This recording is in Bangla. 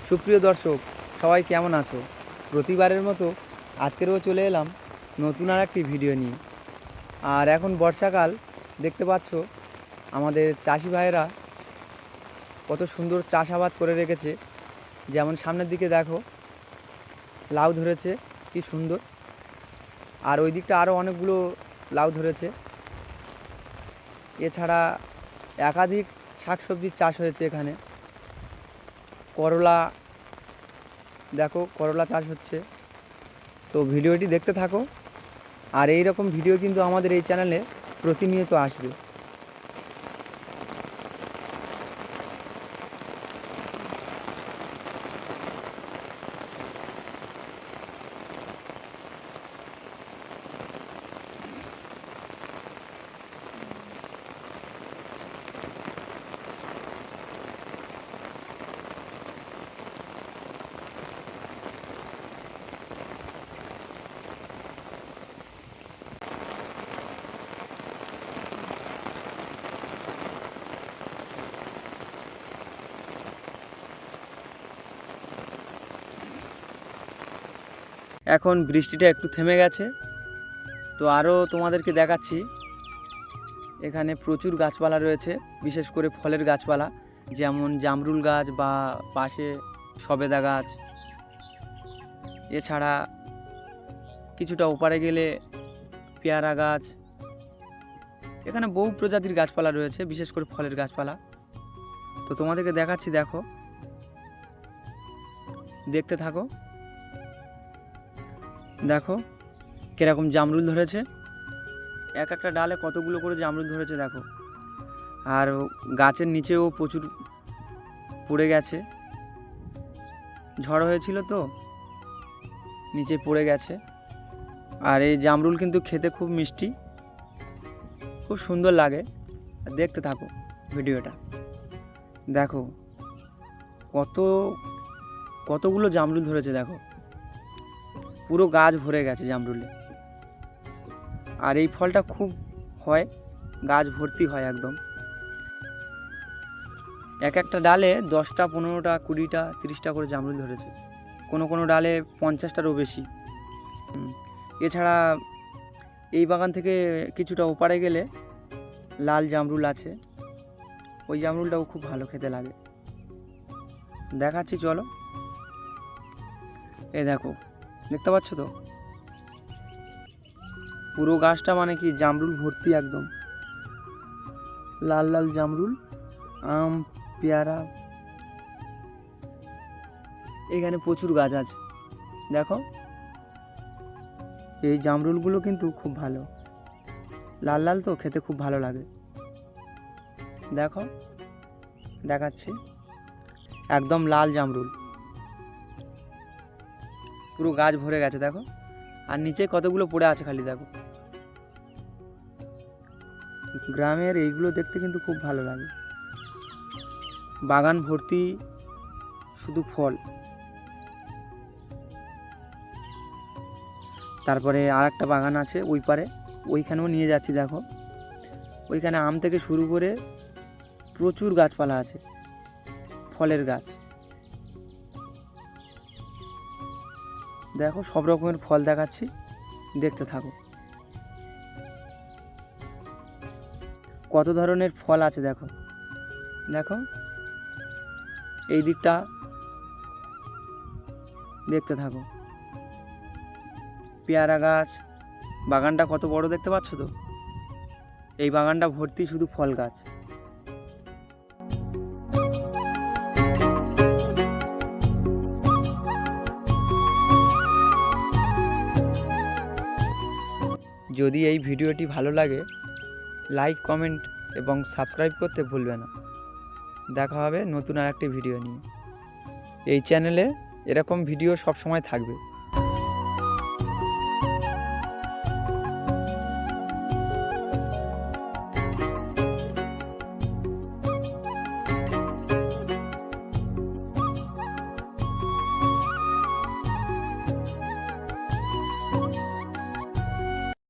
সুপ্রিয় দর্শক, সবাই কেমন আছো? প্রতিবারের মতো আজকেরও চলে এলাম নতুন আর একটি ভিডিও নিয়ে। আর এখন বর্ষাকাল, দেখতে পাচ্ছ আমাদের চাষি ভাইয়েরা কত সুন্দর চাষাবাদ করে রেখেছে। যেমন সামনের দিকে দেখো, লাউ ধরেছে কি সুন্দর, আর ওই দিকটা আরও অনেকগুলো লাউ ধরেছে। এছাড়া একাধিক শাকসবজির চাষ হয়েছে এখানে। করলা, দেখো করলা চাষ হচ্ছে। তো ভিডিওটি দেখতে থাকো, আর এই রকম ভিডিও কিন্তু আমাদের এই চ্যানেলে প্রতিনিয়ত আসবে। এখন বৃষ্টিটা একটু থেমে গেছে, তো আরও তোমাদেরকে দেখাচ্ছি। এখানে প্রচুর গাছপালা রয়েছে, বিশেষ করে ফলের গাছপালা, যেমন জামরুল গাছ বা পাশে সবেদা গাছ। এছাড়া কিছুটা ওপারে গেলে পেয়ারা গাছ। এখানে বহু প্রজাতির গাছপালা রয়েছে, বিশেষ করে ফলের গাছপালা। তো তোমাদেরকে দেখাচ্ছি, দেখো, দেখতে থাকো। দেখো কিরকম জামরুল ধরেছে, এক একটা ডালে কতগুলো করে জামরুল ধরেছে দেখো। আর গাছের নিচেও প্রচুর পড়ে গেছে, ঝড় হয়েছিল তো নিচে পড়ে গেছে। আর এই জামরুল কিন্তু খেতে খুব মিষ্টি, খুব সুন্দর লাগে। দেখতে থাকো ভিডিওটা, দেখো কতগুলো জামরুল ধরেছে দেখো, পুরো গাছ ভরে গেছে জামরুলে। আর এই ফলটা খুব হয়, গাছ ভর্তি হয় একদম। এক একটা ডালে 10টা 15টা 20টা 30টা করে জামরুল ধরেছে, কোনো কোনো ডালে 50টারও বেশি। এছাড়া এই বাগান থেকে কিছুটা ওপারে গেলে লাল জামরুল আছে, ওই জামরুলটাও খুব ভালো খেতে লাগে। দেখাচ্ছি চলো। এই দেখো, দেখতে পাচ্ছ তো, পুরো গাছটা মানে কি জামরুল ভর্তি একদম, লাল লাল জামরুল, আম, পেয়ারা। এখানে প্রচুর গাছ আছে, দেখো। এই জামরুলগুলো কিন্তু খুব ভালো, লাল লাল তো খেতে খুব ভালো লাগে। দেখো, দেখাচ্ছি, একদম লাল জামরুল, পুরো গাছ ভরে গেছে দেখো। আর নিচে কতগুলো পড়ে আছে খালি দেখো। গ্রামের এইগুলো দেখতে কিন্তু খুব ভালো লাগে, বাগান ভর্তি শুধু ফল। তারপরে আর একটা বাগান আছে ওই পারে, ওইখানেও নিয়ে যাচ্ছি দেখো। ওইখানে আম থেকে শুরু করে প্রচুর গাছপালা আছে, ফলের গাছ। দেখো সব রকমের ফল দেখাচ্ছি, দেখতে থাকো। কত ধরনের ফল আছে দেখো, দেখো এই দিকটা দেখতে থাকো। পেয়ারা গাছ, বাগানটা কত বড় দেখতে পাচ্ছ তো। এই বাগানটা ভর্তি শুধু ফল গাছ। যদি এই ভিডিওটি ভালো লাগে, লাইক, কমেন্ট এবং সাবস্ক্রাইব করতে ভুলবে না। দেখা হবে নতুন আর একটি ভিডিও নিয়ে। এই চ্যানেলে এরকম ভিডিও সব সময় থাকবে।